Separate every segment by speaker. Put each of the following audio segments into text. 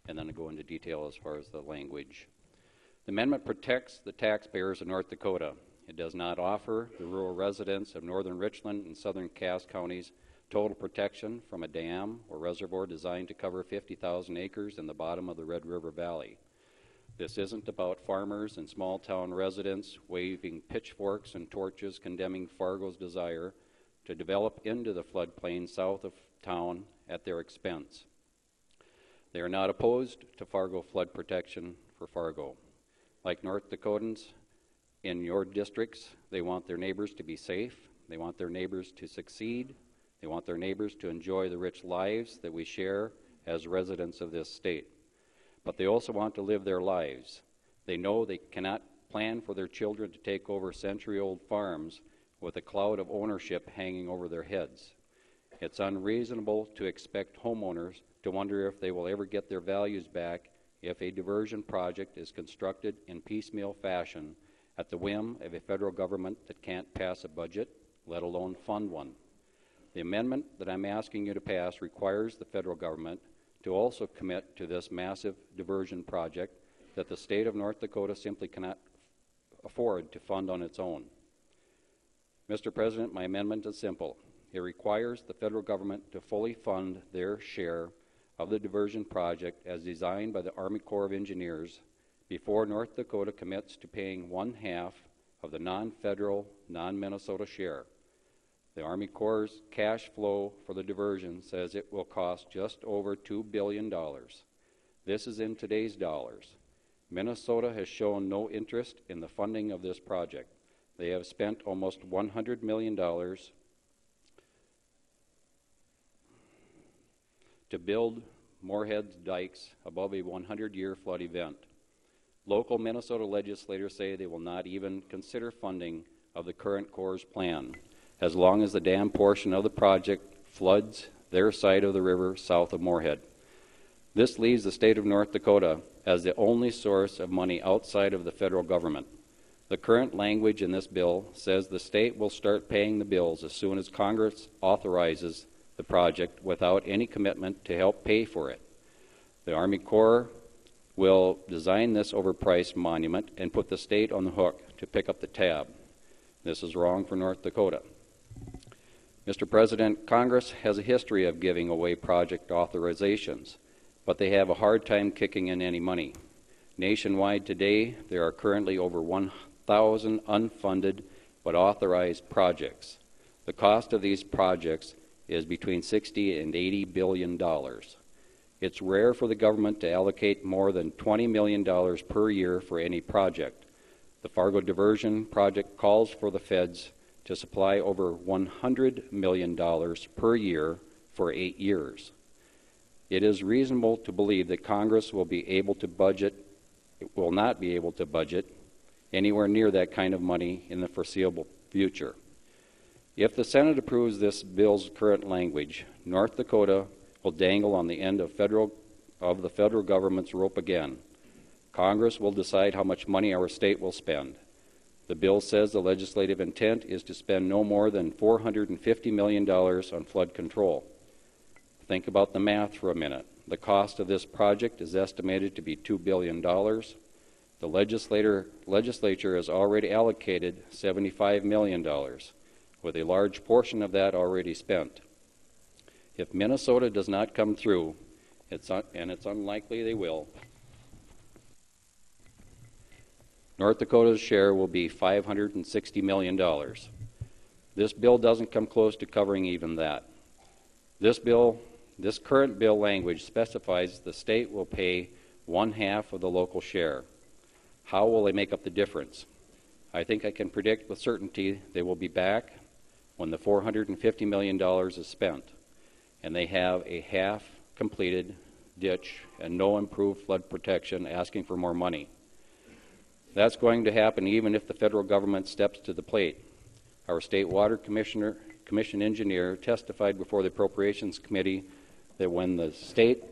Speaker 1: and then I go into detail as far as the language. The amendment protects the taxpayers of North Dakota. It does not offer the rural residents of northern Richland and southern Cass counties total protection from a dam or reservoir designed to cover 50,000 acres in the bottom of the Red River Valley. This isn't about farmers and small town residents waving pitchforks and torches condemning Fargo's desire to develop into the floodplain south of town at their expense. They are not opposed to Fargo flood protection for Fargo. Like North Dakotans in your districts, they want their neighbors to be safe, they want their neighbors to succeed, they want their neighbors to enjoy the rich lives that we share as residents of this state. But they also want to live their lives. They know they cannot plan for their children to take over century-old farms with a cloud of ownership hanging over their heads. It's unreasonable to expect homeowners to wonder if they will ever get their values back if a diversion project is constructed in piecemeal fashion at the whim of a federal government that can't pass a budget, let alone fund one. The amendment that I'm asking you to pass requires the federal government to also commit to this massive diversion project that the state of North Dakota simply cannot afford to fund on its own. Mr. President, my amendment is simple. It requires the federal government to fully fund their share of the diversion project as designed by the Army Corps of Engineers before North Dakota commits to paying 1/2 of the non-federal, non-Minnesota share. The Army Corps' cash flow for the diversion says it will cost just over $2 billion. This is in today's dollars. Minnesota has shown no interest in the funding of this project. They have spent almost $100 million to build Moorhead's dikes above a 100-year flood event. Local Minnesota legislators say they will not even consider funding of the current Corps' plan, as long as the dam portion of the project floods their side of the river south of Moorhead. This leaves the state of North Dakota as the only source of money outside of the federal government. The current language in this bill says the state will start paying the bills as soon as Congress authorizes the project without any commitment to help pay for it. The Army Corps will design this overpriced monument and put the state on the hook to pick up the tab. This is wrong for North Dakota. Mr. President, Congress has a history of giving away project authorizations, but they have a hard time kicking in any money. Nationwide today, there are currently over 1,000 unfunded but authorized projects. The cost of these projects is between $60 and $80 billion. It's rare for the government to allocate more than $20 million per year for any project. The Fargo Diversion project calls for the feds to supply over $100 million per year for 8 years. It is reasonable to believe that Congress will not be able to budget anywhere near that kind of money in the foreseeable future. If the Senate approves this bill's current language, North Dakota will dangle on the end of the federal government's rope again. Congress will decide how much money our state will spend. The bill says the legislative intent is to spend no more than $450 million on flood control. Think about the math for a minute. The cost of this project is estimated to be $2 billion. The legislature has already allocated $75 million, with a large portion of that already spent. If Minnesota does not come through, and it's unlikely they will, North Dakota's share will be $560 million. This bill doesn't come close to covering even that. This current bill language specifies the state will pay 1/2 of the local share. How will they make up the difference? I think I can predict with certainty they will be back when the $450 million is spent and they have a half-completed ditch and no improved flood protection asking for more money. That's going to happen even if the federal government steps to the plate. Our state water commission engineer testified before the Appropriations Committee that when the state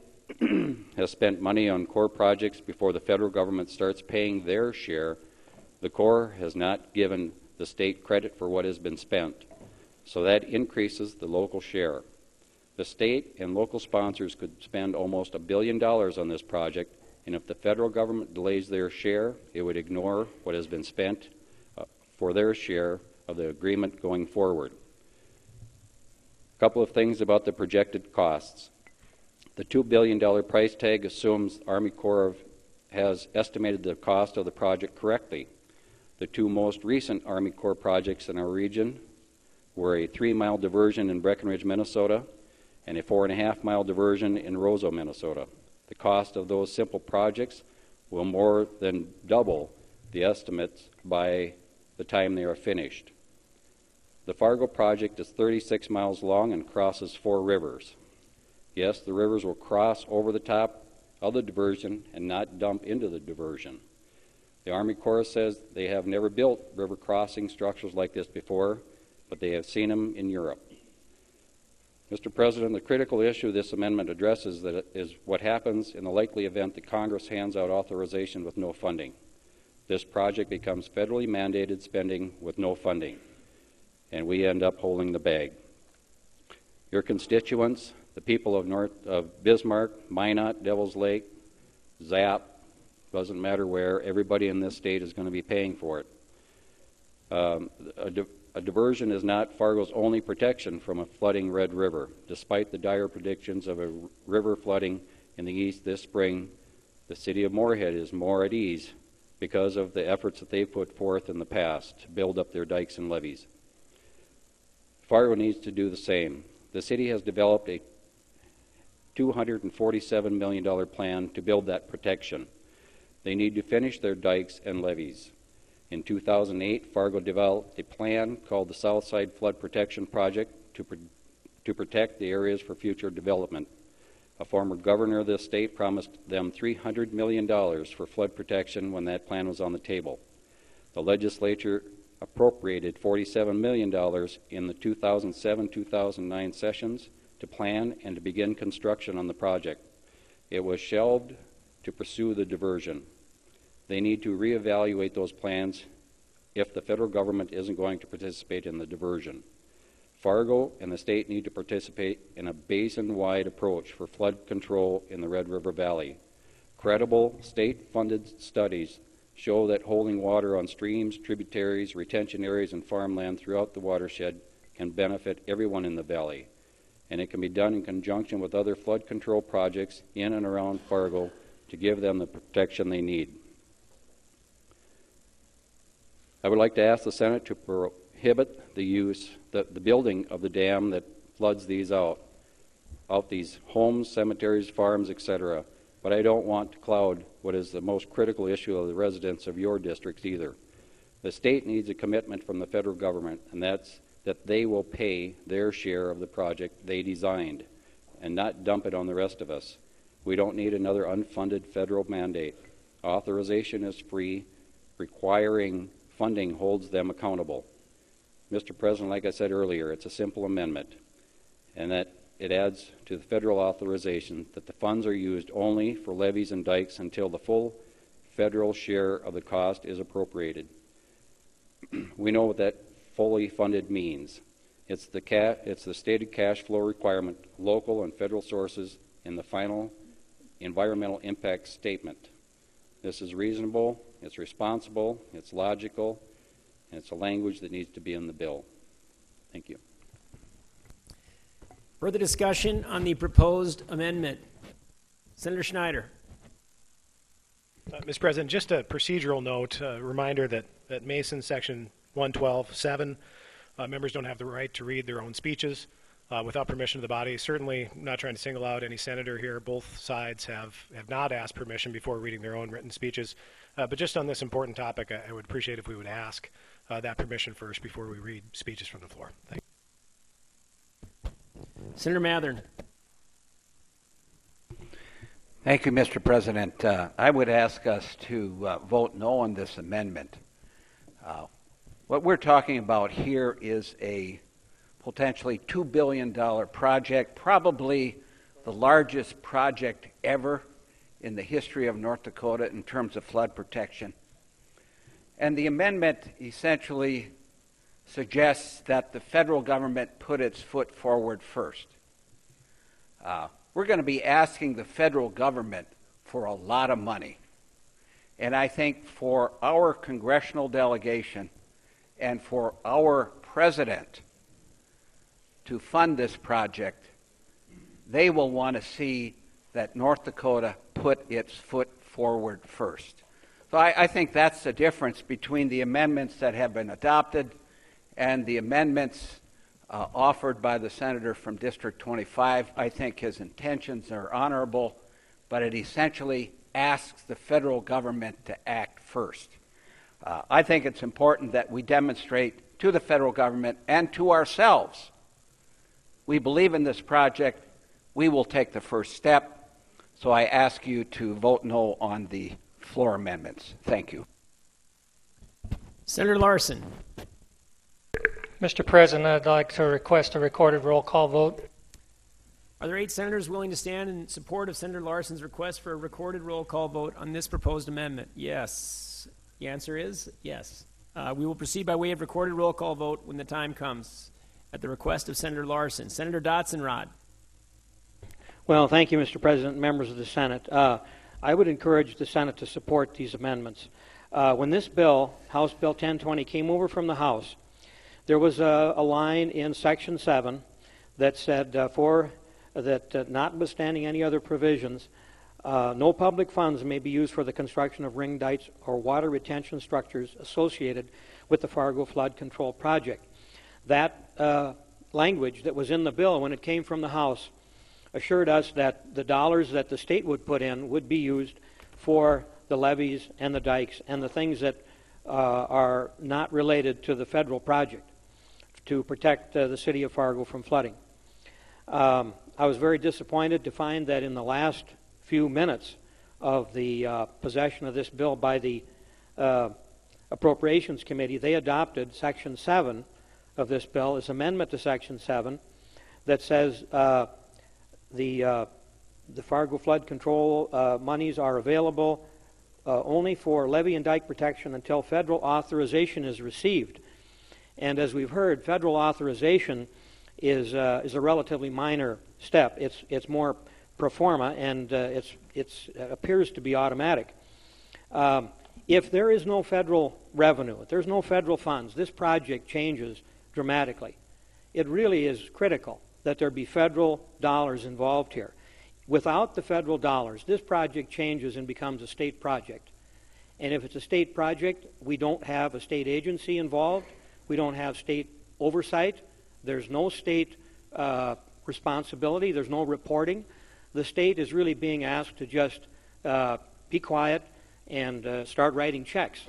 Speaker 1: has spent money on Corps projects before the federal government starts paying their share, the Corps has not given the state credit for what has been spent. So that increases the local share. The state and local sponsors could spend almost $1 billion on this project, and if the federal government delays their share, it would ignore what has been spent for their share of the agreement going forward. A couple of things about the projected costs. The $2 billion price tag assumes Army Corps has estimated the cost of the project correctly. The two most recent Army Corps projects in our region were a 3-mile diversion in Breckenridge, Minnesota, and a 4.5-mile diversion in Roseau, Minnesota. The cost of those simple projects will more than double the estimates by the time they are finished. The Fargo project is 36 miles long and crosses 4 rivers. Yes, the rivers will cross over the top of the diversion and not dump into the diversion. The Army Corps says they have never built river crossing structures like this before, but they have seen them in Europe. Mr. President, the critical issue this amendment addresses is what happens in the likely event that Congress hands out authorization with no funding. This project becomes federally mandated spending with no funding, and we end up holding the bag. Your constituents, the people of Bismarck, Minot, Devil's Lake, Zap, doesn't matter where, everybody in this state is going to be paying for it. A diversion is not Fargo's only protection from a flooding Red River. Despite the dire predictions of a river flooding in the east this spring, the city of Moorhead is more at ease because of the efforts that they've put forth in the past to build up their dikes and levees. Fargo needs to do the same. The city has developed a $247 million plan to build that protection. They need to finish their dikes and levees. In 2008, Fargo developed a plan called the Southside Flood Protection Project to protect the areas for future development. A former governor of this state promised them $300 million for flood protection when that plan was on the table. The legislature appropriated $47 million in the 2007-2009 sessions to plan and to begin construction on the project. It was shelved to pursue the diversion. They need to reevaluate those plans if the federal government isn't going to participate in the diversion. Fargo and the state need to participate in a basin-wide approach for flood control in the Red River Valley. Credible state-funded studies show that holding water on streams, tributaries, retention areas, and farmland throughout the watershed can benefit everyone in the valley, and it can be done in conjunction with other flood control projects in and around Fargo to give them the protection they need. I would like to ask the Senate to prohibit the building of the dam that floods these out these homes, cemeteries, farms, etc. But I don't want to cloud what is the most critical issue of the residents of your districts either. The state needs a commitment from the federal government, and that's that they will pay their share of the project they designed and not dump it on the rest of us. We don't need another unfunded federal mandate. Authorization is free. Requiring funding holds them accountable. Mr. President, like I said earlier, it's a simple amendment, and that it adds to the federal authorization that the funds are used only for levees and dikes until the full federal share of the cost is appropriated. We know what that fully funded means. It's the stated cash flow requirement, local and federal sources in the final environmental impact statement. This is reasonable, it's responsible, it's logical, and it's a language that needs to be in the bill. Thank you.
Speaker 2: Further discussion on the proposed amendment. Senator Schneider.
Speaker 3: Mr. President, just a procedural note, a reminder that Mason Section 112.7, members don't have the right to read their own speeches without permission of the body. Certainly not trying to single out any senator here. Both sides have not asked permission before reading their own written speeches. But just on this important topic, I would appreciate if we would ask that permission first before we read speeches from the floor. Thank you.
Speaker 2: Senator Mathern.
Speaker 4: Thank you, Mr. President. I would ask us to vote no on this amendment. What we're talking about here is a potentially $2 billion project, probably the largest project ever in the history of North Dakota in terms of flood protection. And the amendment essentially suggests that the federal government put its foot forward first. we're going to be asking the federal government for a lot of money. And I think for our congressional delegation and for our president to fund this project, they will want to see that North Dakota put its foot forward first. So I think that's the difference between the amendments that have been adopted and the amendments offered by the senator from District 25. I think his intentions are honorable, but it essentially asks the federal government to act first. I think it's important that we demonstrate to the federal government and to ourselves we believe in this project. We will take the first step. So I ask you to vote no on the floor amendments. Thank you.
Speaker 2: Senator Larson.
Speaker 5: Mr. President, I'd like to request a recorded roll call vote.
Speaker 2: Are there 8 senators willing to stand in support of Senator Larson's request for a recorded roll call vote on this proposed amendment? Yes. The answer is yes. We will proceed by way of recorded roll call vote when the time comes at the request of Senator Larson. Senator Dotson-Rod.
Speaker 6: Well, thank you, Mr. President, members of the Senate. I would encourage the Senate to support these amendments. When this bill, House Bill 1020, came over from the House, there was a line in Section 7 that said, notwithstanding any other provisions, no public funds may be used for the construction of ring dikes or water retention structures associated with the Fargo flood control project. That language that was in the bill when it came from the House assured us that the dollars that the state would put in would be used for the levees and the dikes and the things that are not related to the federal project to protect the city of Fargo from flooding. I was very disappointed to find that in the last few minutes of the possession of this bill by the Appropriations Committee, they adopted Section 7 of this bill as amendment to Section 7 that says the Fargo flood control monies are available only for levee and dike protection until federal authorization is received. And as we've heard, federal authorization is a relatively minor step. It's more pro forma, and it appears to be automatic. If there is no federal revenue, if there's no federal funds, this project changes dramatically. It really is critical that there be federal dollars involved here. Without the federal dollars, this project changes and becomes a state project. And if it's a state project, we don't have a state agency involved. We don't have state oversight. There's no state responsibility. There's no reporting. The state is really being asked to just be quiet and start writing checks.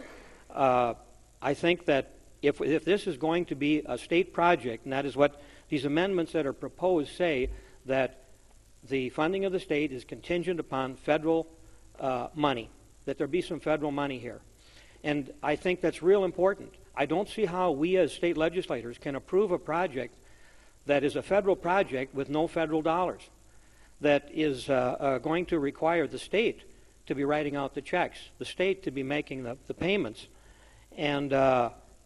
Speaker 6: I think that if this is going to be a state project, and that is what these amendments that are proposed say, that the funding of the state is contingent upon federal money, that there be some federal money here. And I think that's real important. I don't see how we as state legislators can approve a project that is a federal project with no federal dollars, that is going to require the state to be writing out the checks, the state to be making the payments. And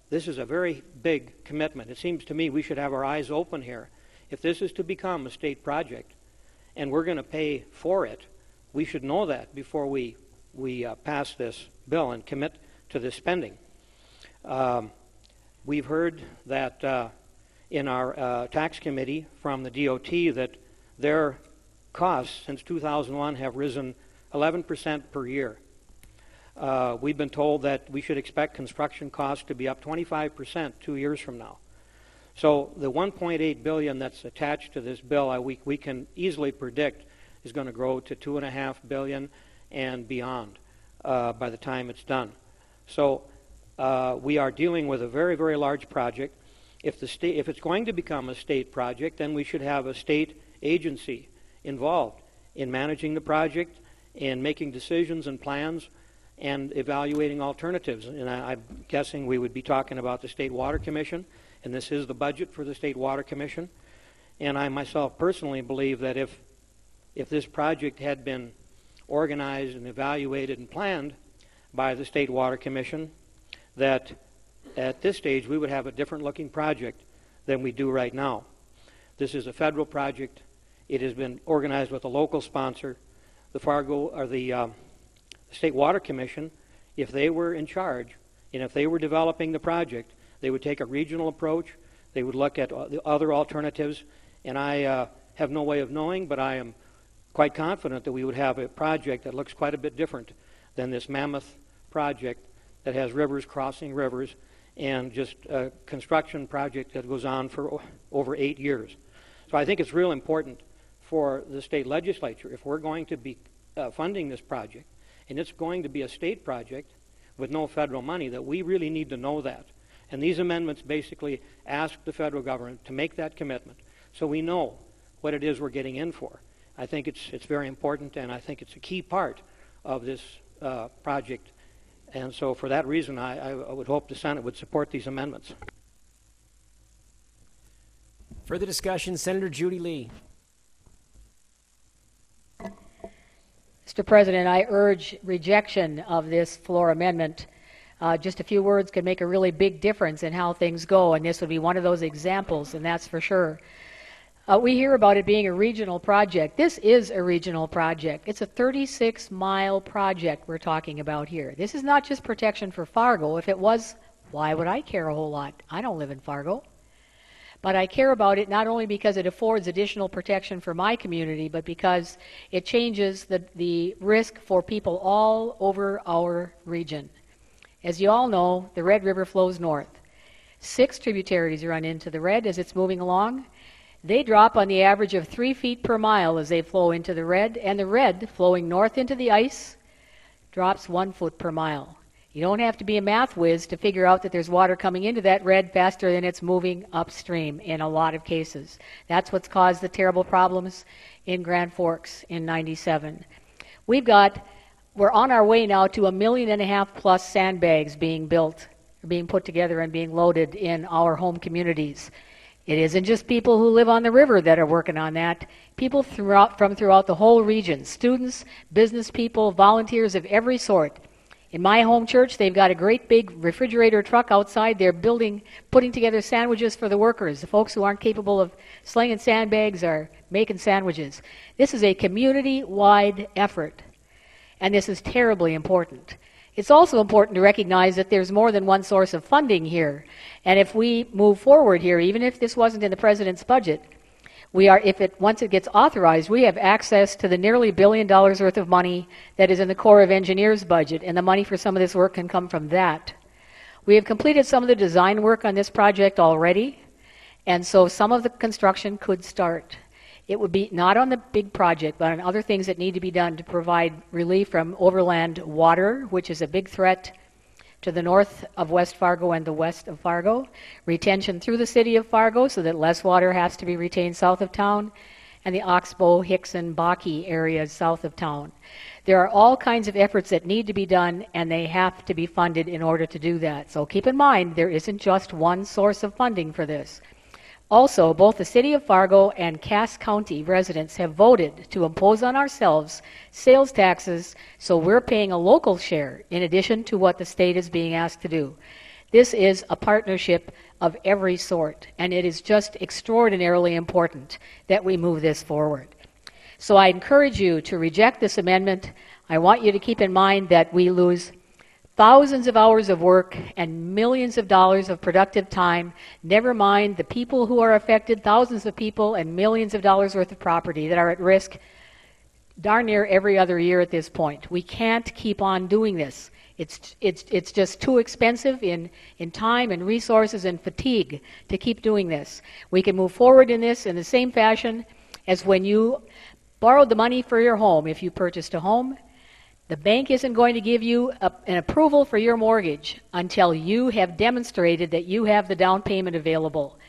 Speaker 6: this is a very big commitment. It seems to me we should have our eyes open here. If this is to become a state project and we're going to pay for it, we should know that before we pass this bill and commit to this spending. We've heard that in our tax committee from the DOT that their costs since 2001 have risen 11% per year. We've been told that we should expect construction costs to be up 25% 2 years from now. So the $1.8 billion that's attached to this bill, we can easily predict is going to grow to $2.5 billion and beyond by the time it's done. So we are dealing with a very, very large project. If it's going to become a state project, then we should have a state agency involved in managing the project, in making decisions and plans, and evaluating alternatives. And I'm guessing we would be talking about the State Water Commission, and this is the budget for the State Water Commission. And I myself personally believe that if this project had been organized and evaluated and planned by the State Water Commission, that at this stage we would have a different looking project than we do right now. This is a federal project, It has been organized with a local sponsor. The Fargo, or the State Water Commission, if they were in charge, and if they were developing the project, they would take a regional approach. They would look at the other alternatives, and I have no way of knowing, but I am quite confident that we would have a project that looks quite a bit different than this mammoth project that has rivers crossing rivers and just a construction project that goes on for over 8 years. So I think it's real important for the state legislature, if we're going to be funding this project, and it's going to be a state project with no federal money, that we really need to know that. And these amendments basically ask the federal government to make that commitment so we know what it is we're getting in for. I think it's very important, and I think it's a key part of this project. And so for that reason, I would hope the Senate would support these amendments.
Speaker 2: Further discussion, Senator Judy Lee.
Speaker 7: Mr. President, I urge rejection of this floor amendment. Just a few words could make a really big difference in how things go, and this would be one of those examples, and that's for sure. We hear about it being a regional project. This is a regional project. It's a 36-mile project we're talking about here. This is not just protection for Fargo. If it was, why would I care a whole lot? I don't live in Fargo. But I care about it not only because it affords additional protection for my community, but because it changes the risk for people all over our region. As you all know, the Red River flows north. 6 tributaries run into the Red as it's moving along. They drop on the average of 3 feet per mile as they flow into the Red, and the Red, flowing north into the ice, drops 1 foot per mile. You don't have to be a math whiz to figure out that there's water coming into that Red faster than it's moving upstream in a lot of cases. That's what's caused the terrible problems in Grand Forks in '97. We're on our way now to 1.5 million plus sandbags being built, being put together and being loaded in our home communities. It isn't just people who live on the river that are working on that. People from throughout the whole region, students, business people, volunteers of every sort. In my home church, they've got a great big refrigerator truck outside. They're putting together sandwiches for the workers. The folks who aren't capable of slinging sandbags are making sandwiches. This is a community-wide effort, and this is terribly important. It's also important to recognize that there's more than one source of funding here. And if we move forward here, even if this wasn't in the President's budget, once it gets authorized, we have access to the nearly $1 billion worth of money that is in the Corps of Engineers budget, and the money for some of this work can come from that. We have completed some of the design work on this project already, and so some of the construction could start. It would be not on the big project, but on other things that need to be done to provide relief from overland water, which is a big threat to the north of West Fargo and the west of Fargo, retention through the city of Fargo so that less water has to be retained south of town, and the Oxbow, Hickson, Baki areas south of town. There are all kinds of efforts that need to be done, and they have to be funded in order to do that. So keep in mind, there isn't just one source of funding for this. Also, both the City of Fargo and Cass County residents have voted to impose on ourselves sales taxes, so we're paying a local share in addition to what the state is being asked to do. This is a partnership of every sort, and it is just extraordinarily important that we move this forward. So I encourage you to reject this amendment. I want you to keep in mind that we lose thousands of hours of work and millions of dollars of productive time, never mind the people who are affected, thousands of people and millions of dollars worth of property that are at risk darn near every other year at this point. We can't keep on doing this. It's just too expensive in time and resources and fatigue to keep doing this. We can move forward in this in the same fashion as when you borrowed the money for your home. If you purchased a home, the bank isn't going to give you an approval for your mortgage until you have demonstrated that you have the down payment available.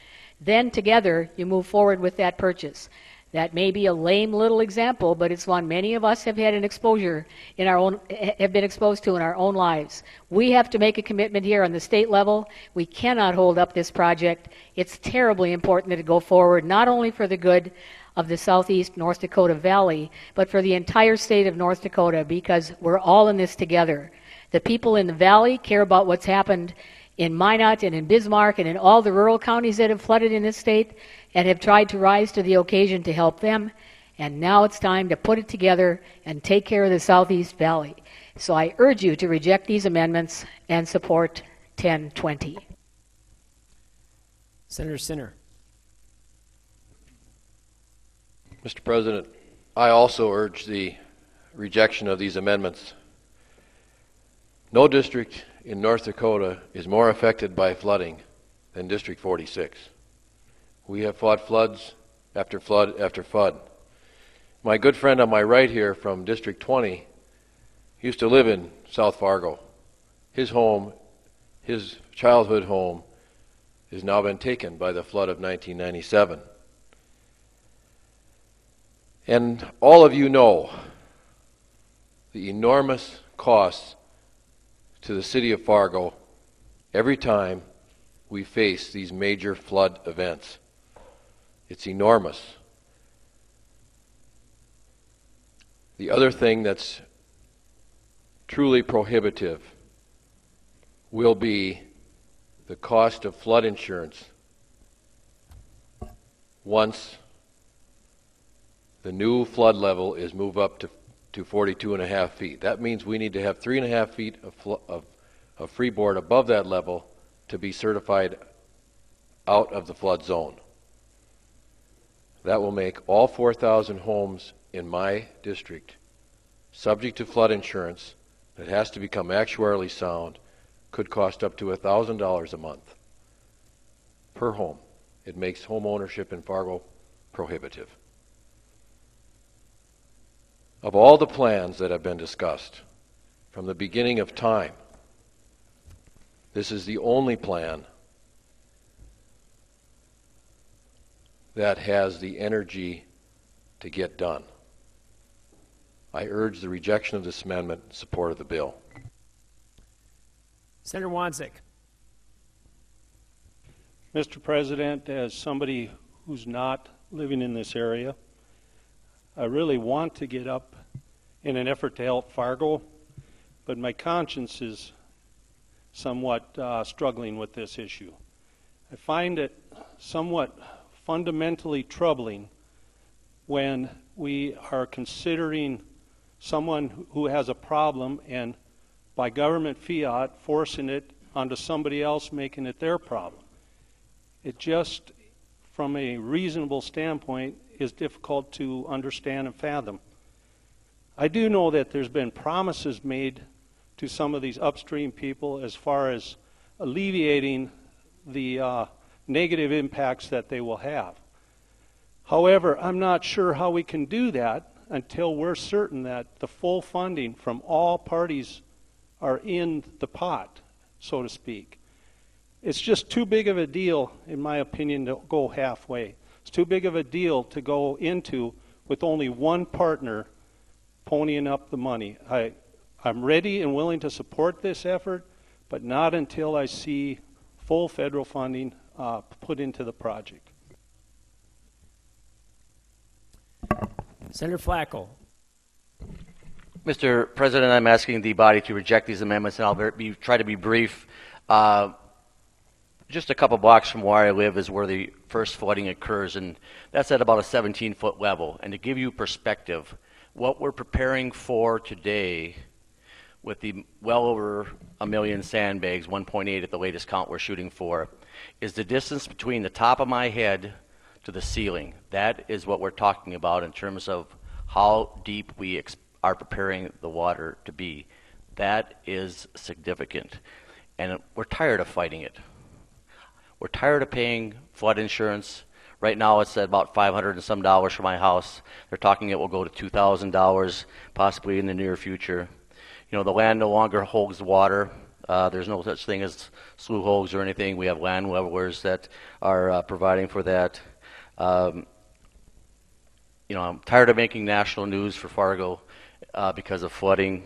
Speaker 7: Then together you move forward with that purchase. That may be a lame little example, but it's one many of us have had have been exposed to in our own lives. We have to make a commitment here on the state level. We cannot hold up this project. It's terribly important that it go forward, not only for the good of the southeast North Dakota Valley, but for the entire state of North Dakota, because we're all in this together. The people in the valley care about what's happened in Minot and in Bismarck and in all the rural counties that have flooded in this state and have tried to rise to the occasion to help them. And now it's time to put it together and take care of the Southeast Valley. So I urge you to reject these amendments and support 1020.
Speaker 2: Senator Sinner.
Speaker 8: Mr. President, I also urge the rejection of these amendments. No district in North Dakota is more affected by flooding than District 46. We have fought floods after flood after flood. My good friend on my right here from District 20 used to live in South Fargo. His home, his childhood home, has now been taken by the flood of 1997. And all of you know the enormous costs to the city of Fargo every time we face these major flood events. It's enormous. The other thing that's truly prohibitive will be the cost of flood insurance once the new flood level is moved up to 42.5 feet. That means we need to have 3.5 feet of freeboard above that level to be certified out of the flood zone. That will make all 4,000 homes in my district subject to flood insurance that has to become actuarially sound, could cost up to $1,000 a month per home. It makes home ownership in Fargo prohibitive. Of all the plans that have been discussed from the beginning of time, this is the only plan that has the energy to get done. I urge the rejection of this amendment in support of the bill.
Speaker 2: Senator Wanzik.
Speaker 9: Mr. President, as somebody who's not living in this area, I really want to get up in an effort to help Fargo, but my conscience is somewhat struggling with this issue. I find it somewhat fundamentally troubling when we are considering someone who has a problem and by government fiat forcing it onto somebody else, making it their problem. It just, from a reasonable standpoint, is difficult to understand and fathom. I do know that there's been promises made to some of these upstream people as far as alleviating the negative impacts that they will have. However, I'm not sure how we can do that until we're certain that the full funding from all parties are in the pot, so to speak. It's just too big of a deal, in my opinion, to go halfway. It's too big of a deal to go into with only one partner ponying up the money. I'm ready and willing to support this effort, but not until I see full federal funding put into the project.
Speaker 2: Senator Flacco.
Speaker 10: Mr. President, I'm asking the body to reject these amendments, and I'll try to be brief. Just a couple blocks from where I live is where the first flooding occurs, and that's at about a 17-foot level. And to give you perspective, what we're preparing for today with the well over 1 million sandbags, 1.8 at the latest count we're shooting for, is the distance between the top of my head to the ceiling. That is what we're talking about in terms of how deep we are preparing the water to be. That is significant. And we're tired of fighting it. We're tired of paying flood insurance. Right now it's at about $500 and some for my house. They're talking it will go to $2,000 possibly in the near future. You know, the land no longer holds the water. There's no such thing as slough holes or anything. We have land levelers that are providing for that. You know, I'm tired of making national news for Fargo because of flooding.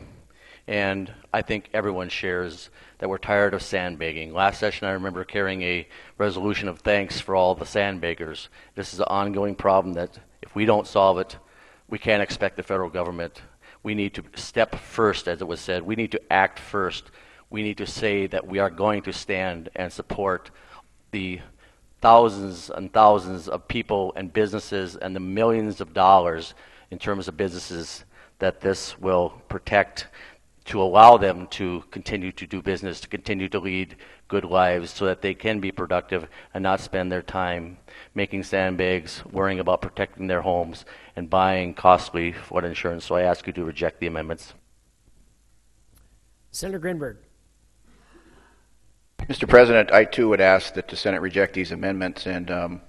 Speaker 10: And I think everyone shares that we're tired of sandbagging. Last session I remember carrying a resolution of thanks for all the sandbaggers. This is an ongoing problem that if we don't solve it, we can't expect the federal government. We need to step first, as it was said. We need to act first. We need to say that we are going to stand and support the thousands and thousands of people and businesses and the millions of dollars in terms of businesses that this will protect to allow them to continue to do business, to continue to lead good lives so that they can be productive and not spend their time making sandbags, worrying about protecting their homes, and buying costly flood insurance. So I ask you to reject the amendments.
Speaker 2: Senator Grinberg.
Speaker 11: Mr. President, I too would ask that the Senate reject these amendments, and I'm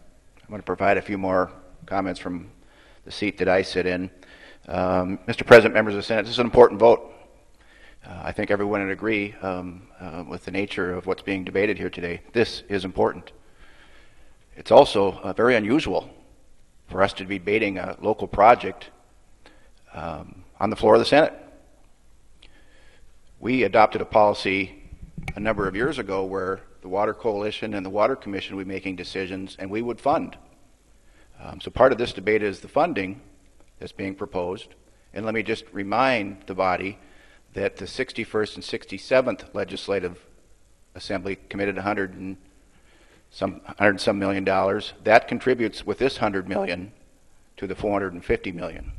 Speaker 11: going to provide a few more comments from the seat that I sit in. Mr. President, members of the Senate, this is an important vote. I think everyone would agree with the nature of what's being debated here today. This is important. It's also very unusual for us to be debating a local project on the floor of the Senate. We adopted a policy a number of years ago where the Water Coalition and the Water Commission would be making decisions and we would fund. So part of this debate is the funding that's being proposed. And let me just remind the body that the 61st and 67th Legislative Assembly committed $100 and some million. That contributes with this $100 million to the $450 million.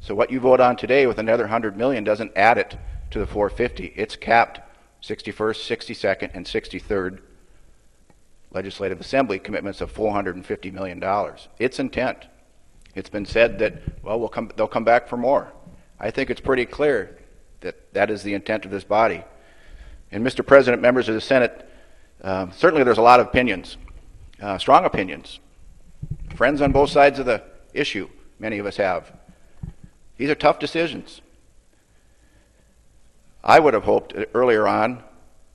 Speaker 11: So what you vote on today with another $100 million doesn't add it to the $450. It's capped 61st, 62nd, and 63rd Legislative Assembly commitments of $450 million. It's intent. It's been said that, well, they'll come back for more. I think it's pretty clear that that is the intent of this body. And Mr. President, members of the Senate, certainly there's a lot of opinions, strong opinions. Friends on both sides of the issue, many of us have. These are tough decisions. I would have hoped earlier on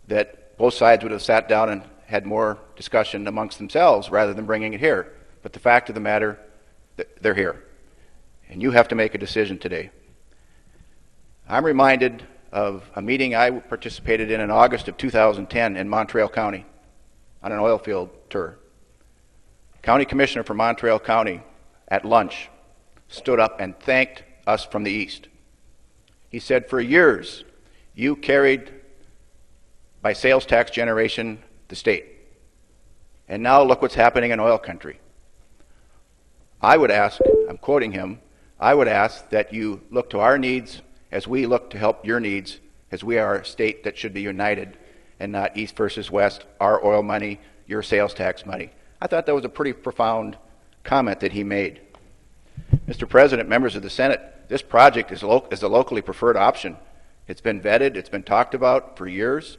Speaker 11: that both sides would have sat down and had more discussion amongst themselves rather than bringing it here. But the fact of the matter, they're here. And you have to make a decision today. I'm reminded of a meeting I participated in August of 2010 in Montreal County on an oil field tour. County Commissioner for Montreal County at lunch stood up and thanked us from the East. He said, for years, you carried, by sales tax generation, the state. And now look what's happening in oil country. I would ask, I'm quoting him, I would ask that you look to our needs as we look to help your needs, as we are a state that should be united and not East versus West, our oil money, your sales tax money. I thought that was a pretty profound comment that he made. Mr. President, members of the Senate, this project is a locally preferred option. It's been vetted, it's been talked about for years.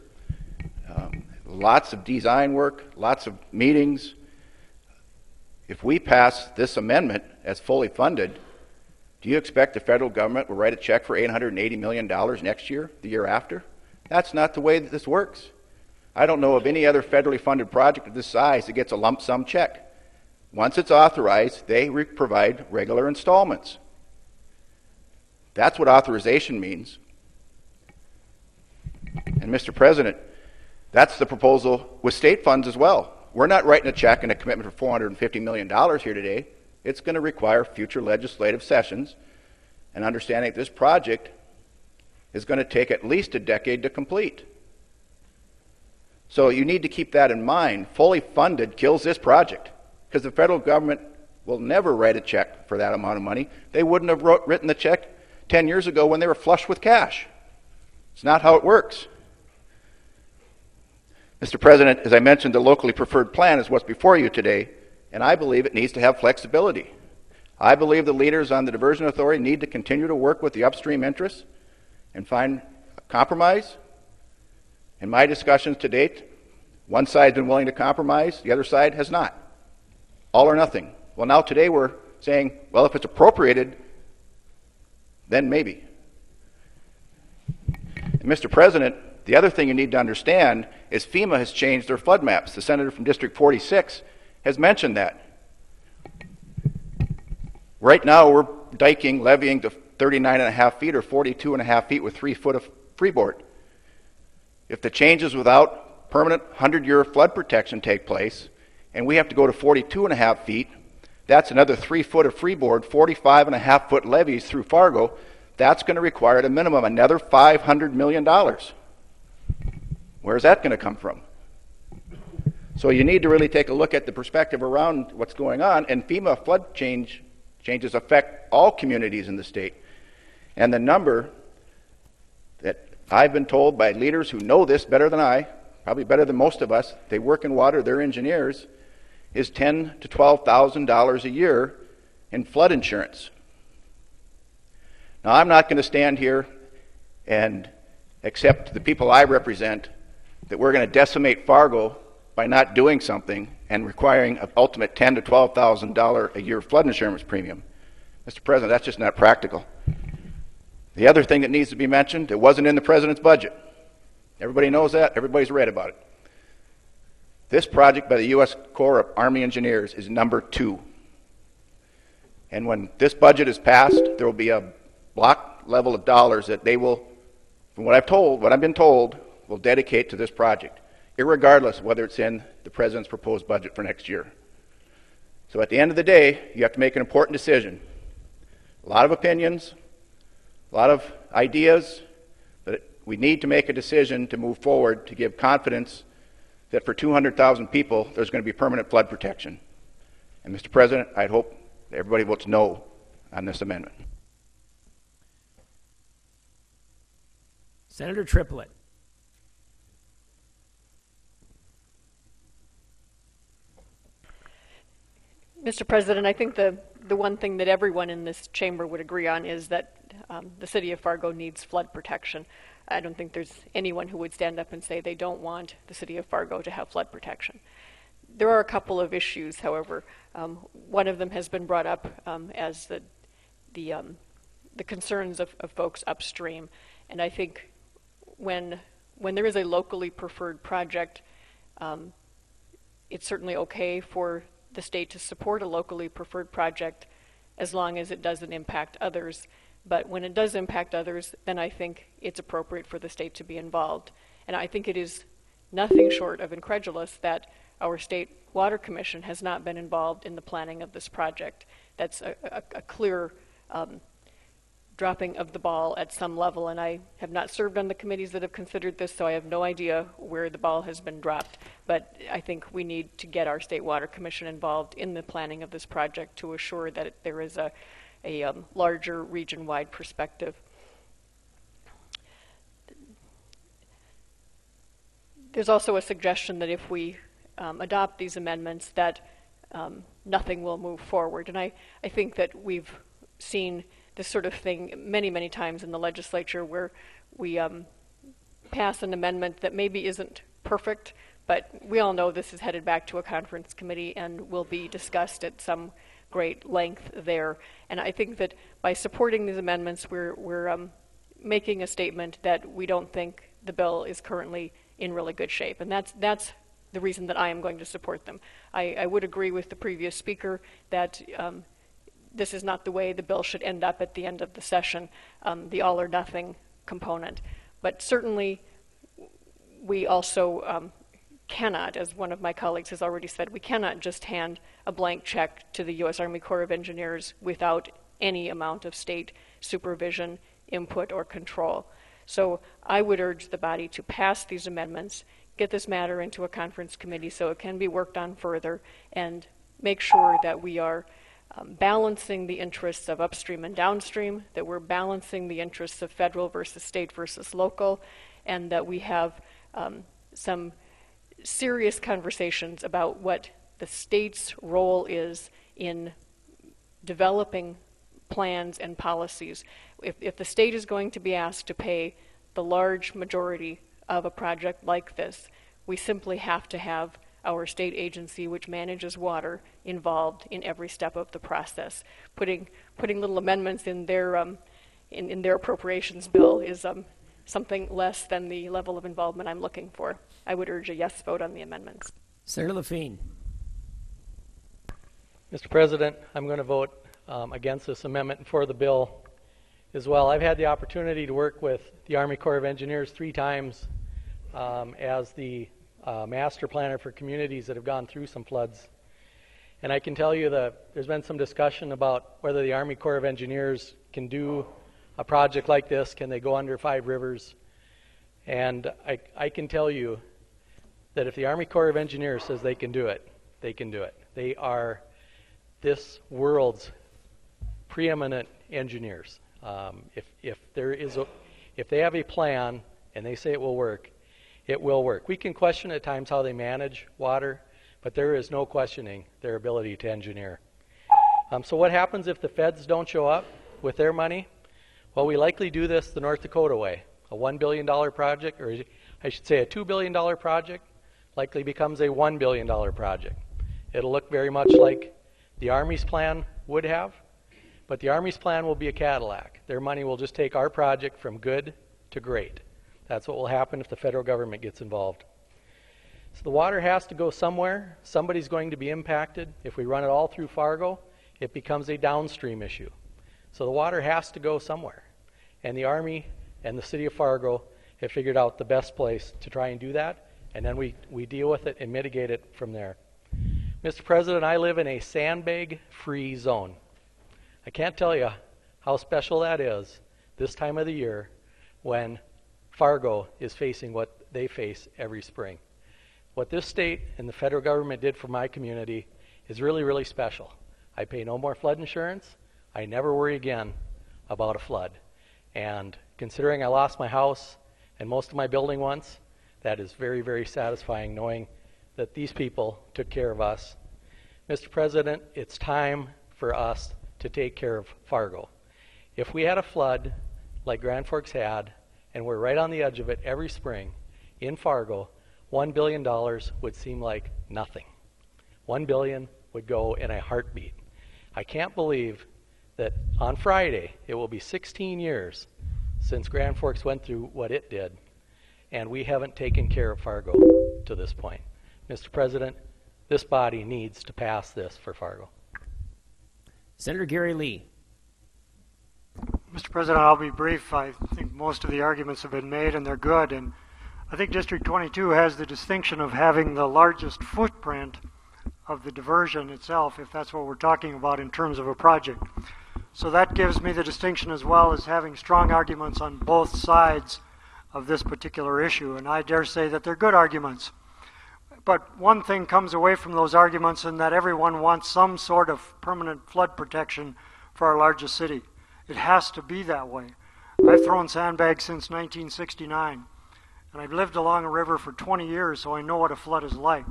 Speaker 11: Lots of design work, lots of meetings. If we pass this amendment as fully funded, do you expect the federal government will write a check for $880 million next year, the year after? That's not the way that this works. I don't know of any other federally funded project of this size that gets a lump sum check. Once it's authorized, they provide regular installments. That's what authorization means. And Mr. President, that's the proposal with state funds as well. We're not writing a check and a commitment for $450 million here today. It's going to require future legislative sessions and understanding that this project is going to take at least a decade to complete. So you need to keep that in mind. Fully funded kills this project because the federal government will never write a check for that amount of money. They wouldn't have written the check 10 years ago when they were flush with cash. It's not how it works. Mr. President, as I mentioned, the locally preferred plan is what's before you today, and I believe it needs to have flexibility. I believe the leaders on the Diversion Authority need to continue to work with the upstream interests and find a compromise. In my discussions to date, one side's been willing to compromise, the other side has not. All or nothing. Well, now today we're saying, well, if it's appropriated, then maybe. And Mr. President, the other thing you need to understand is FEMA has changed their flood maps. The senator from District 46 has mentioned that. Right now we're levying to 39.5 feet or 42.5 feet with 3 foot of freeboard. If the changes without permanent 100-year flood protection take place, and we have to go to 42.5 feet, that's another 3 foot of freeboard, 45.5 foot levees through Fargo. That's going to require at a minimum another $500 million. Where's that going to come from? So you need to really take a look at the perspective around what's going on, and FEMA flood changes affect all communities in the state. And the number that I've been told by leaders who know this better than I, probably better than most of us, they work in water, they're engineers, is $10,000 to $12,000 a year in flood insurance. Now, I'm not going to stand here and accept the people I represent that we're going to decimate Fargo by not doing something and requiring an ultimate $10,000 to $12,000 a year flood insurance premium. Mr. President, that's just not practical. The other thing that needs to be mentioned, it wasn't in the President's budget. Everybody knows that. Everybody's read about it. This project by the U.S. Corps of Army Engineers is number 2. And when this budget is passed, there will be a block level of dollars that they will, from what I've been told, will dedicate to this project, irregardless of whether it's in the President's proposed budget for next year. So at the end of the day, you have to make an important decision. A lot of opinions, a lot of ideas, but we need to make a decision to move forward to give confidence that for 200,000 people, there's going to be permanent flood protection. And Mr. President, I'd hope that everybody votes no on this amendment.
Speaker 2: Senator Triplett.
Speaker 12: Mr. President, I think the one thing that everyone in this chamber would agree on is that the city of Fargo needs flood protection. I don't think there's anyone who would stand up and say they don't want the city of Fargo to have flood protection. There are a couple of issues, however. One of them has been brought up as the concerns of folks upstream. And I think when there is a locally preferred project, it's certainly okay for the state to support a locally preferred project as long as it doesn't impact others. But when it does impact others, then I think it's appropriate for the state to be involved. And I think it is nothing short of incredulous that our state water commission has not been involved in the planning of this project. That's a clear dropping of the ball at some level, and I have not served on the committees that have considered this, so I have no idea where the ball has been dropped. But I think we need to get our state water commission involved in the planning of this project to assure that there is a larger region-wide perspective. There's also a suggestion that if we adopt these amendments that nothing will move forward. And I think that we've seen this sort of thing many, many times in the legislature where we pass an amendment that maybe isn't perfect, but we all know this is headed back to a conference committee and will be discussed at some great length there. And I think that by supporting these amendments, we're making a statement that we don't think the bill is currently in really good shape. And that's the reason that I am going to support them. I would agree with the previous speaker that this is not the way the bill should end up at the end of the session, the all or nothing component. But certainly we also cannot, as one of my colleagues has already said, we cannot just hand a blank check to the U.S. Army Corps of Engineers without any amount of state supervision, input, or control. So I would urge the body to pass these amendments, get this matter into a conference committee so it can be worked on further, and make sure that we are balancing the interests of upstream and downstream, that we're balancing the interests of federal versus state versus local, and that we have some serious conversations about what the state's role is in developing plans and policies. If the state is going to be asked to pay the large majority of a project like this, we simply have to have our state agency, which manages water, involved in every step of the process. Putting little amendments in their appropriations bill is something less than the level of involvement I'm looking for. I would urge a yes vote on the amendments.
Speaker 2: Senator Lafine.
Speaker 5: Mr. President, I'm going to vote against this amendment and for the bill as well. I've had the opportunity to work with the Army Corps of Engineers 3 times as the master planner for communities that have gone through some floods. And I can tell you that there's been some discussion about whether the Army Corps of Engineers can do a project like this. Can they go under 5 rivers? And I can tell you that if the Army Corps of Engineers says they can do it, they can do it. They are this world's preeminent engineers. If they have a plan and they say it will work, it will work. We can question at times how they manage water, but there is no questioning their ability to engineer. So what happens if the feds don't show up with their money? Well, we likely do this the North Dakota way. A $1 billion project, or I should say a $2 billion project, likely becomes a $1 billion project. It'll look very much like the Army's plan would have, but the Army's plan will be a Cadillac. Their money will just take our project from good to great. That's what will happen if the federal government gets involved. So the water has to go somewhere. Somebody's going to be impacted. If we run it all through Fargo, it becomes a downstream issue. So the water has to go somewhere. And the Army and the city of Fargo have figured out the best place to try and do that, and then we deal with it and mitigate it from there. Mr. President, I live in a sandbag-free zone. I can't tell you how special that is this time of the year when Fargo is facing what they face every spring. What this state and the federal government did for my community is really, really special. I pay no more flood insurance. I never worry again about a flood. And considering I lost my house and most of my building once, that is very, very satisfying knowing that these people took care of us. Mr. President, it's time for us to take care of Fargo. If we had a flood like Grand Forks had, and we're right on the edge of it every spring in Fargo, $1 billion would seem like nothing. $1 billion would go in a heartbeat. I can't believe that on Friday it will be 16 years since Grand Forks went through what it did, and we haven't taken care of Fargo to this point. Mr. President, this body needs to pass this for Fargo.
Speaker 2: Senator Gary Lee.
Speaker 13: Mr. President, I'll be brief. I think most of the arguments have been made and they're good, and I think District 22 has the distinction of having the largest footprint of the diversion itself, if that's what we're talking about in terms of a project. So that gives me the distinction as well as having strong arguments on both sides of this particular issue, and I dare say that they're good arguments. But one thing comes away from those arguments in that everyone wants some sort of permanent flood protection for our largest city. It has to be that way. I've thrown sandbags since 1969, and I've lived along a river for 20 years, so I know what a flood is like.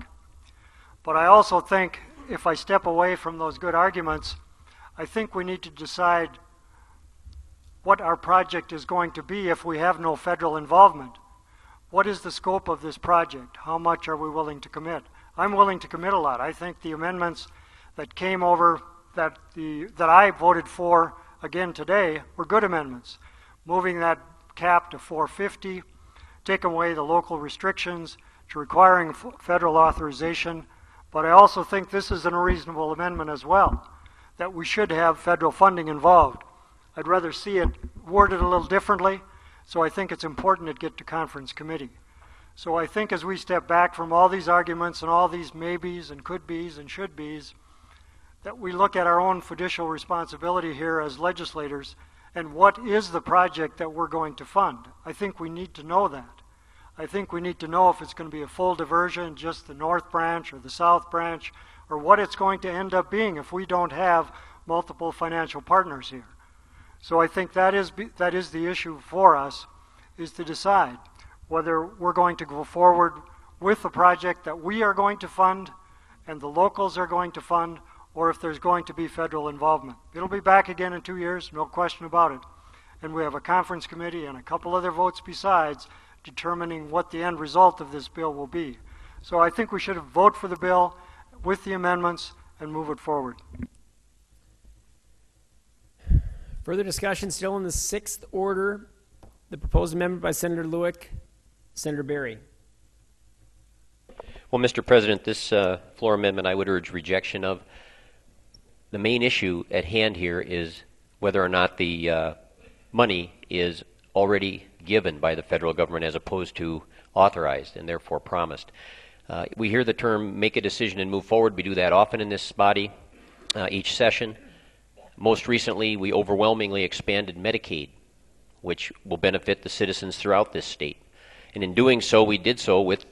Speaker 13: But I also think if I step away from those good arguments, I think we need to decide what our project is going to be if we have no federal involvement. What is the scope of this project? How much are we willing to commit? I'm willing to commit a lot. I think the amendments that came over that I voted for again today were good amendments. Moving that cap to 450, taking away the local restrictions, to requiring federal authorization. But I also think this is a reasonable amendment as well, that we should have federal funding involved. I'd rather see it worded a little differently, so I think it's important it get to conference committee. So I think as we step back from all these arguments and all these maybes and could be's and should be's, that we look at our own fiducial responsibility here as legislators and what is the project that we're going to fund. I think we need to know that. I think we need to know if it's going to be a full diversion, just the north branch or the south branch, or what it's going to end up being if we don't have multiple financial partners here. So I think that is the issue for us, is to decide whether we're going to go forward with a project that we are going to fund and the locals are going to fund, or if there's going to be federal involvement. It'll be back again in 2 years, no question about it. And we have a conference committee and a couple other votes besides determining what the end result of this bill will be. So I think we should vote for the bill with the amendments and move it forward.
Speaker 2: Further discussion still in the sixth order. The proposed amendment by Senator Lewick. Senator Berry.
Speaker 14: Well, Mr. President, this floor amendment I would urge rejection of. The main issue at hand here is whether or not the money is already given by the federal government as opposed to authorized and therefore promised. We hear the term make a decision and move forward. We do that often in this body each session. Most recently, we overwhelmingly expanded Medicaid, which will benefit the citizens throughout this state. And in doing so, we did so with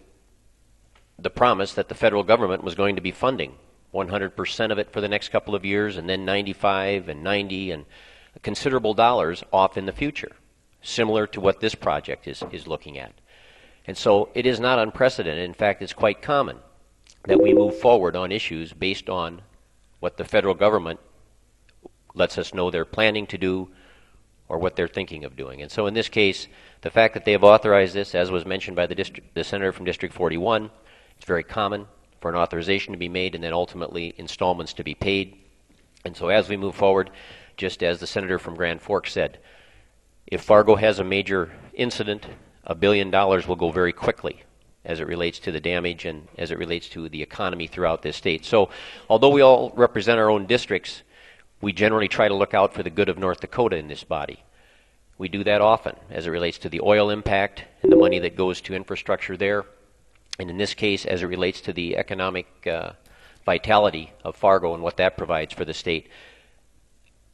Speaker 14: the promise that the federal government was going to be funding 100% of it for the next couple of years, and then 95 and 90 and considerable dollars off in the future, similar to what this project is looking at. And so it is not unprecedented. In fact, it's quite common that we move forward on issues based on what the federal government lets us know they're planning to do or what they're thinking of doing. And so in this case, the fact that they have authorized this, as was mentioned by the senator from District 41, it's very common for an authorization to be made and then ultimately installments to be paid. And so as we move forward, just as the senator from Grand Forks said, if Fargo has a major incident, $1 billion will go very quickly as it relates to the damage and as it relates to the economy throughout this state. So although we all represent our own districts, we generally try to look out for the good of North Dakota in this body. We do that often as it relates to the oil impact and the money that goes to infrastructure there. And in this case, as it relates to the economic vitality of Fargo and what that provides for the state,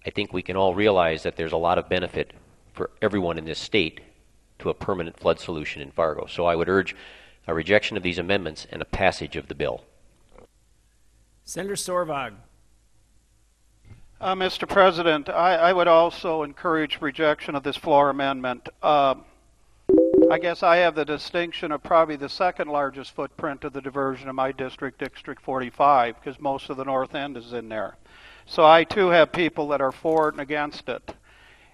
Speaker 14: I think we can all realize that there's a lot of benefit for everyone in this state to a permanent flood solution in Fargo. So I would urge a rejection of these amendments and a passage of the bill.
Speaker 2: Senator Storvag.
Speaker 15: Mr. President, I would also encourage rejection of this floor amendment. I guess I have the distinction of probably the second largest footprint of the diversion in my district, District 45, because most of the north end is in there. So I too have people that are for it and against it.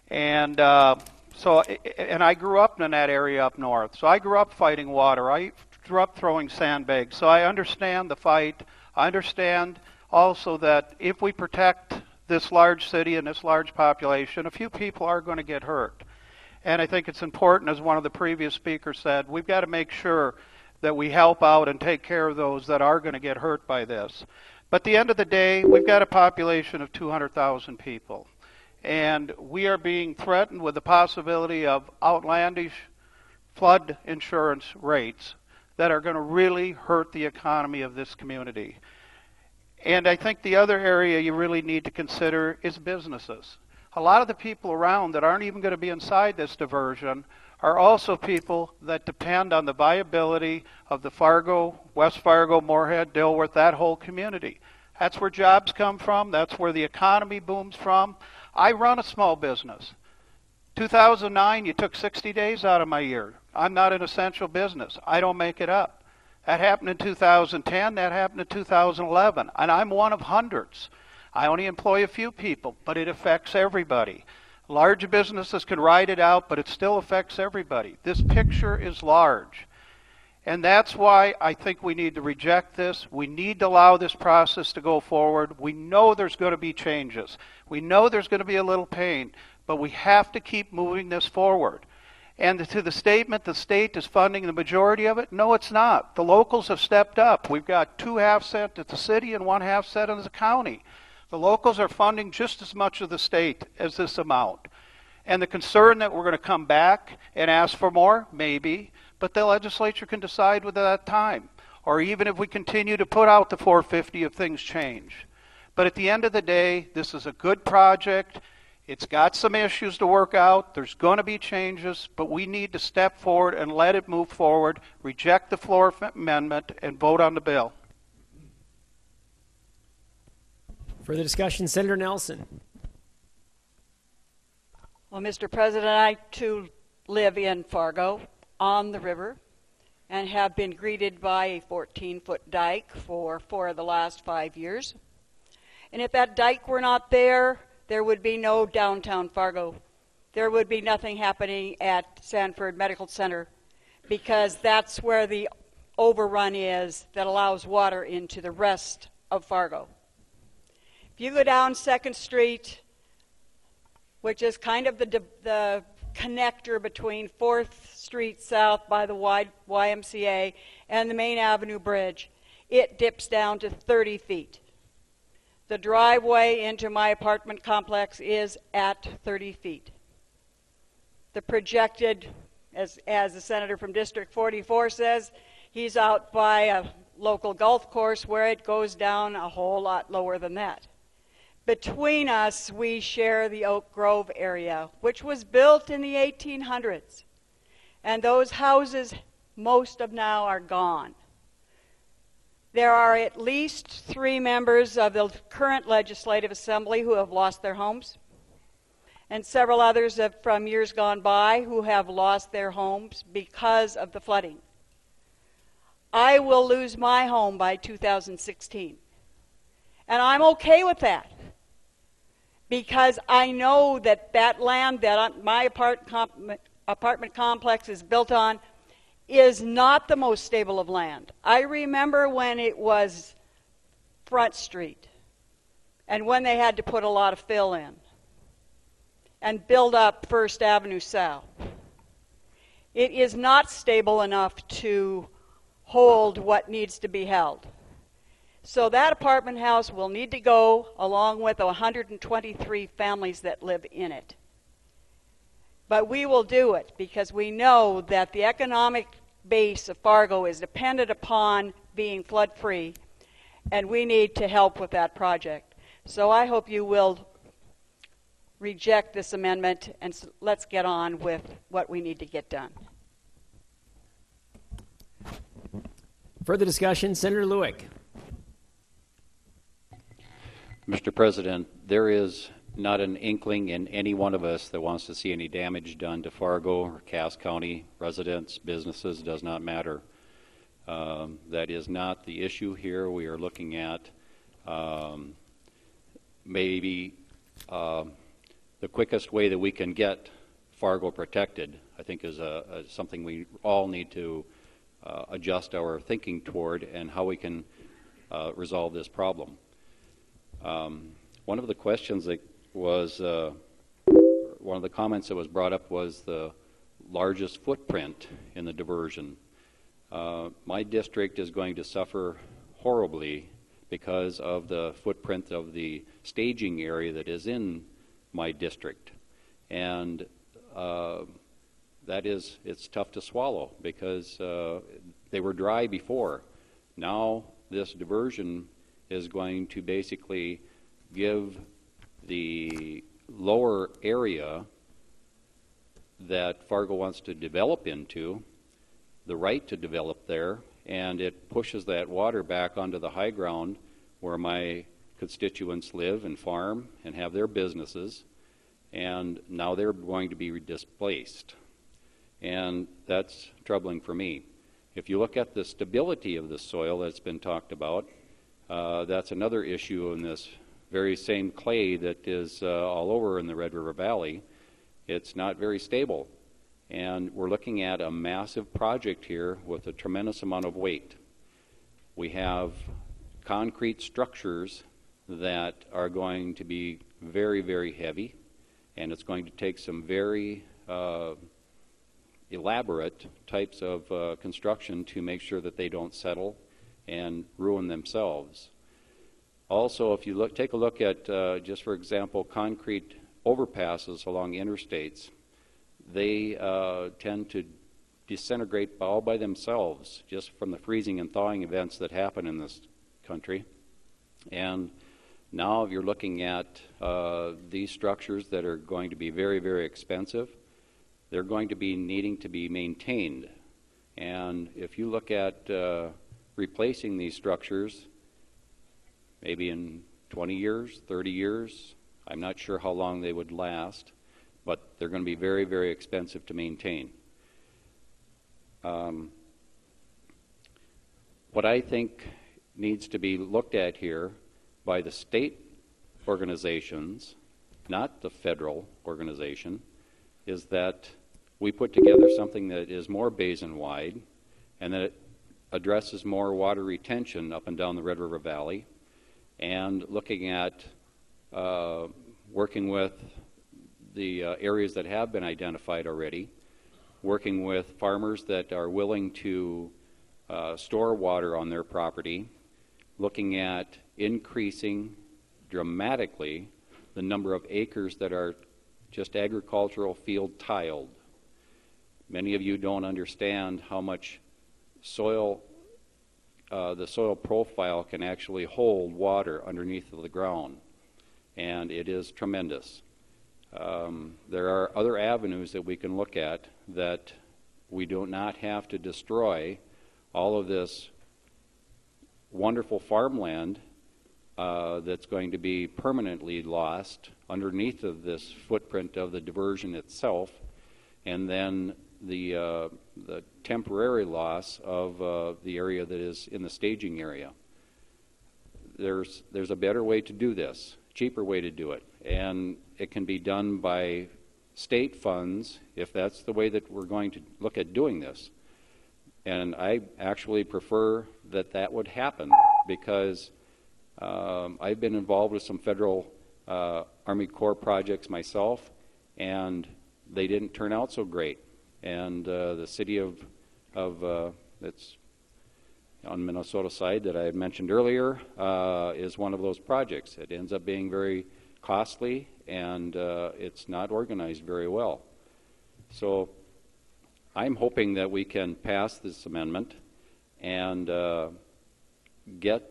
Speaker 15: And and I grew up in that area up north. So I grew up fighting water. I grew up throwing sandbags. So I understand the fight. I understand also that if we protect this large city and this large population, a few people are going to get hurt. And I think it's important, as one of the previous speakers said, we've got to make sure that we help out and take care of those that are going to get hurt by this. But at the end of the day, we've got a population of 200,000 people. And we are being threatened with the possibility of outlandish flood insurance rates that are going to really hurt the economy of this community. And I think the other area you really need to consider is businesses. A lot of the people around that aren't even going to be inside this diversion are also people that depend on the viability of the Fargo, West Fargo, Moorhead, Dilworth, that whole community. That's where jobs come from. That's where the economy booms from. I run a small business. 2009, you took 60 days out of my year. I'm not an essential business. I don't make it up. That happened in 2010. That happened in 2011. And I'm one of hundreds. I only employ a few people, but it affects everybody. Large businesses can ride it out, but it still affects everybody. This picture is large. And that's why I think we need to reject this. We need to allow this process to go forward. We know there's going to be changes. We know there's going to be a little pain, but we have to keep moving this forward. And to the statement the state is funding the majority of it, no, it's not. The locals have stepped up. We've got 2 half cents at the city and 1 half cent in the county. The locals are funding just as much of the state as this amount. And the concern that we're going to come back and ask for more, maybe, but the legislature can decide with that time. Or even if we continue to put out the 450 if things change. But at the end of the day, this is a good project. It's got some issues to work out. There's going to be changes, but we need to step forward and let it move forward, reject the floor amendment, and vote on the bill.
Speaker 2: Further discussion, Senator Nelson.
Speaker 16: Well, Mr. President, I too live in Fargo on the river and have been greeted by a 14-foot dike for 4 of the last 5 years. And if that dike were not there, there would be no downtown Fargo. There would be nothing happening at Sanford Medical Center because that's where the overrun is that allows water into the rest of Fargo. If you go down 2nd Street, which is kind of the connector between 4th Street South by the YMCA and the Main Avenue Bridge, it dips down to 30 feet. The driveway into my apartment complex is at 30 feet. The projected, as the senator from District 44 says, he's out by a local golf course where it goes down a whole lot lower than that. Between us, we share the Oak Grove area, which was built in the 1800s. And those houses, most of now, are gone. There are at least 3 members of the current Legislative Assembly who have lost their homes, and several others from years gone by who have lost their homes because of the flooding. I will lose my home by 2016, and I'm okay with that, because I know that that land that my apartment complex is built on is not the most stable of land. I remember when it was Front Street and when they had to put a lot of fill in and build up First Avenue South. It is not stable enough to hold what needs to be held. So that apartment house will need to go along with the 123 families that live in it. But we will do it because we know that the economic base of Fargo is dependent upon being flood-free, and we need to help with that project. So I hope you will reject this amendment, and let's get on with what we need to get done.
Speaker 2: Further discussion, Senator Lewick.
Speaker 1: Mr. President, there is not an inkling in any one of us that wants to see any damage done to Fargo or Cass County residents, businesses, does not matter. That is not the issue here. We are looking at maybe the quickest way that we can get Fargo protected, I think is something we all need to adjust our thinking toward, and how we can resolve this problem. One of the questions that was, one of the comments that was brought up was the largest footprint in the diversion. My district is going to suffer horribly because of the footprint of the staging area that is in my district. And it's tough to swallow because they were dry before. Now this diversion is going to basically give the lower area that Fargo wants to develop into the right to develop there, and it pushes that water back onto the high ground where my constituents live and farm and have their businesses, and now they're going to be displaced. And that's troubling for me. If you look at the stability of the soil that's been talked about, that's another issue in this very same clay that is all over in the Red River Valley. It's not very stable. And we're looking at a massive project here with a tremendous amount of weight. We have concrete structures that are going to be very, very heavy, and it's going to take some very elaborate types of construction to make sure that they don't settle and ruin themselves. Also, if you take a look at, just for example, concrete overpasses along interstates, they tend to disintegrate all by themselves just from the freezing and thawing events that happen in this country. And now you're looking at these structures that are going to be very, very expensive. They're going to be needing to be maintained. And if you look at replacing these structures, maybe in 20 years, 30 years, I'm not sure how long they would last, but they're going to be very, very expensive to maintain. What I think needs to be looked at here by the state organizations, not the federal organization, is that we put together something that is more basin-wide and that it addresses more water retention up and down the Red River Valley, and looking at working with the areas that have been identified already, working with farmers that are willing to store water on their property, looking at increasing dramatically the number of acres that are just agricultural field tiled. Many of you don't understand how much soil, the soil profile can actually hold water underneath the ground, and it is tremendous. There are other avenues that we can look at that we do not have to destroy all of this wonderful farmland that's going to be permanently lost underneath of this footprint of the diversion itself, and then the temporary loss of the area that is in the staging area. There's a better way to do this, cheaper way to do it, and it can be done by state funds if that's the way that we're going to look at doing this. And I actually prefer that that would happen because I've been involved with some federal Army Corps projects myself, and they didn't turn out so great. And the city of that's on Minnesota side that I had mentioned earlier is one of those projects. It ends up being very costly, and it's not organized very well. So I'm hoping that we can pass this amendment and get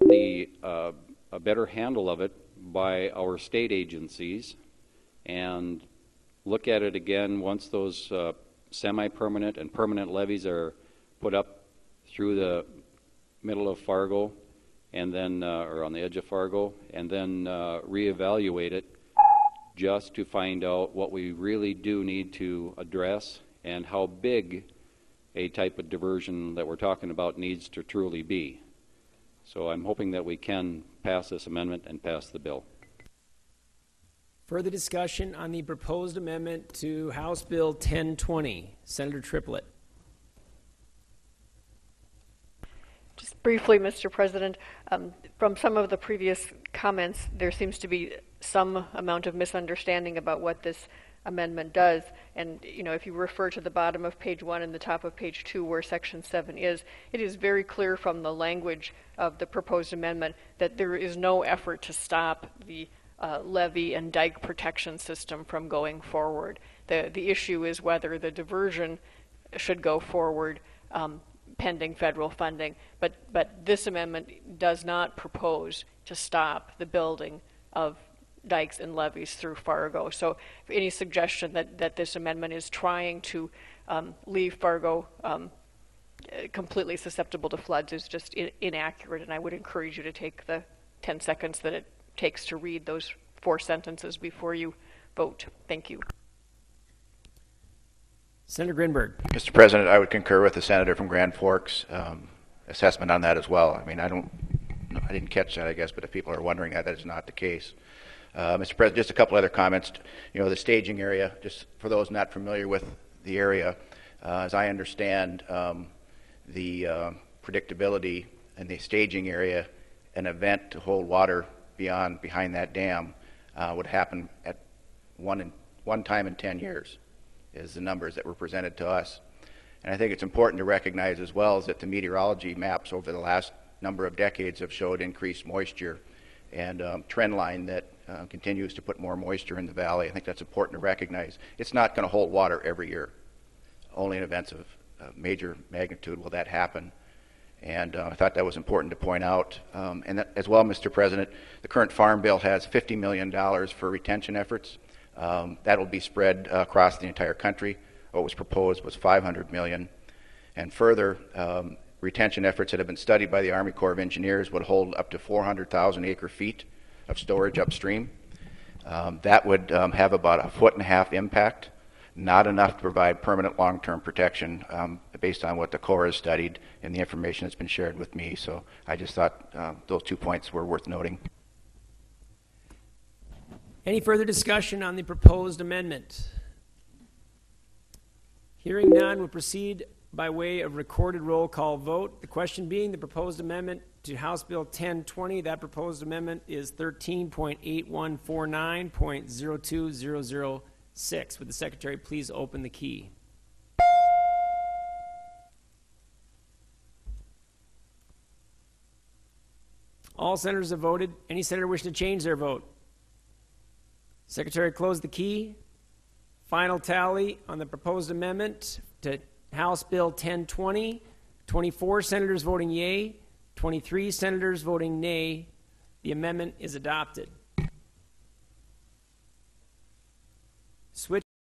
Speaker 1: a better handle of it by our state agencies and look at it again once those semi-permanent and permanent levees are put up through the middle of Fargo and then or on the edge of Fargo, and then reevaluate it just to find out what we really do need to address and how big a type of diversion that we're talking about needs to truly be. So I'm hoping that we can pass this amendment and pass the bill.
Speaker 2: Further discussion on the proposed amendment to House Bill 1020. Senator Triplett.
Speaker 12: Just briefly, Mr. President, from some of the previous comments, there seems to be some amount of misunderstanding about what this amendment does. And if you refer to the bottom of page 1 and the top of page 2 where section 7 is, it is very clear from the language of the proposed amendment that there is no effort to stop the levee and dike protection system from going forward. The issue is whether the diversion should go forward pending federal funding, but this amendment does not propose to stop the building of dikes and levees through Fargo. So any suggestion that this amendment is trying to leave Fargo completely susceptible to floods is just inaccurate, and I would encourage you to take the 10 seconds that it takes to read those 4 sentences before you vote. Thank you.
Speaker 2: Senator Grinberg.
Speaker 11: Mr. President, I would concur with the senator from Grand Forks' assessment on that as well. I mean, I didn't catch that, I guess, but if people are wondering that is not the case. Mr. President, just a couple other comments. The staging area, just for those not familiar with the area, as I understand the predictability in the staging area, an event to hold water behind that dam would happen at one time in 10 years is the numbers that were presented to us. And I think it's important to recognize as well is that the meteorology maps over the last number of decades have showed increased moisture and trend line that continues to put more moisture in the valley. I think that's important to recognize. It's not going to hold water every year. Only in events of major magnitude will that happen. And I thought that was important to point out. And that, as well, Mr. President, the current Farm Bill has $50 million for retention efforts. That will be spread across the entire country. What was proposed was $500 million. And further, retention efforts that have been studied by the Army Corps of Engineers would hold up to 400,000 acre-feet of storage upstream. That would have about a 1.5 foot impact, not enough to provide permanent long-term protection based on what the Corps has studied and the information that's been shared with me. So I just thought those 2 points were worth noting.
Speaker 2: Any further discussion on the proposed amendment? Hearing none, we'll proceed by way of recorded roll call vote. The question being the proposed amendment to House Bill 1020. That proposed amendment is 13.8149.02006. Would the Secretary please open the key? All senators have voted. Any senator wishing to change their vote? Secretary, close the key. Final tally on the proposed amendment to House Bill 1020. 24 senators voting yea, 23 senators voting nay. The amendment is adopted.